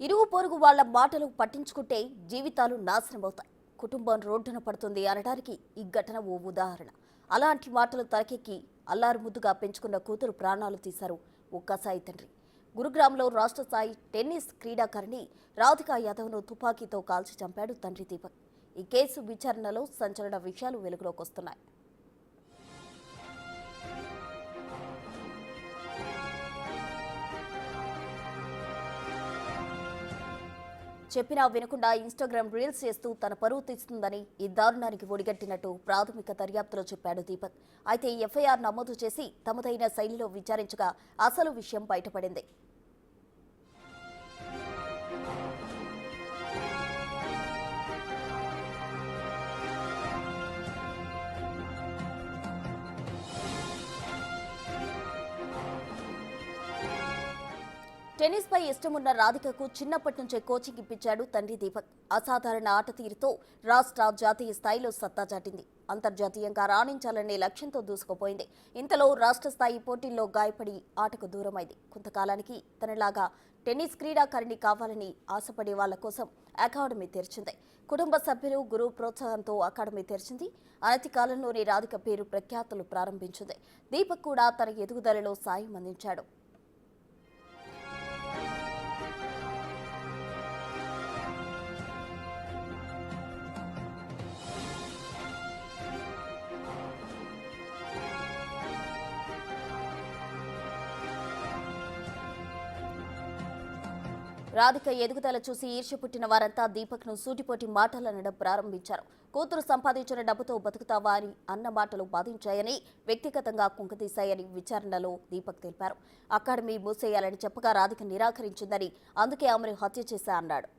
ఇరుగు పొరుగు వాళ్ల మాటలు పట్టించుకుంటే జీవితాలు నాశనమవుతాయి, కుటుంబం రోడ్డున పడుతుంది అనడానికి ఈ ఘటన ఓ ఉదాహరణ. అలాంటి మాటలు తలకెక్కి అల్లారు ముద్దుగా పెంచుకున్న కూతురు ప్రాణాలు తీశారు ఓ కసాయి తండ్రి. గురుగ్రామ్లో రాష్ట్ర స్థాయి టెన్నిస్ క్రీడాకారిణి రాధికా యాదవ్ను తుపాకీతో కాల్చి చంపాడు తండ్రి దీపక్. ఈ కేసు విచారణలో సంచలన విషయాలు వెలుగులోకి వస్తున్నాయి. చెప్పినా వినకుండా ఇన్స్టాగ్రామ్ రీల్స్ చేస్తూ తన పరువు తీస్తుందని ఈ దారుణానికి ఒడిగట్టినట్టు ప్రాథమిక దర్యాప్తులో చెప్పాడు దీపక్. అయితే ఎఫ్ఐఆర్ నమోదు చేసి తమదైన శైలిలో విచారించగా అసలు విషయం బయటపడింది. టెన్నిస్ పై ఇష్టమున్న రాధికకు చిన్నప్పటి నుంచే కోచింగ్ ఇప్పించాడు తండ్రి దీపక్. అసాధారణ ఆట తీరుతో రాష్ట్ర జాతీయ స్థాయిలో సత్తా చాటింది. అంతర్జాతీయంగా రాణించాలనే లక్ష్యంతో దూసుకుపోయింది. ఇంతలో రాష్ట్ర స్థాయి పోటీల్లో గాయపడి ఆటకు దూరమైంది. కొంతకాలానికి తనలాగా టెన్నిస్ క్రీడాకారిణి కావాలని ఆశపడే వాళ్ల కోసం అకాడమీ తెరిచింది. కుటుంబ సభ్యులు గురువు ప్రోత్సాహంతో అకాడమీ తెరిచింది. అనతి కాలంలోనే రాధిక పేరు ప్రఖ్యాతులు ప్రారంభించింది. దీపక్ కూడా తన ఎదుగుదలలో సాయం అందించాడు. రాధిక ఎదుగుదల చూసి ఈర్ష్య పుట్టిన వారంతా దీపక్ను సూటిపోటి మాటలనడం ప్రారంభించారు. కూతురు సంపాదించిన డబ్బుతో బతుకుతావా అని అన్న మాటలు బాధించాయని, వ్యక్తిగతంగా కుంగతీశాయని విచారణలో దీపక్ తెలిపారు. అకాడమీ మూసేయాలని చెప్పగా రాధిక నిరాకరించిందని, అందుకే ఆమెను హత్య చేశా అన్నాడు.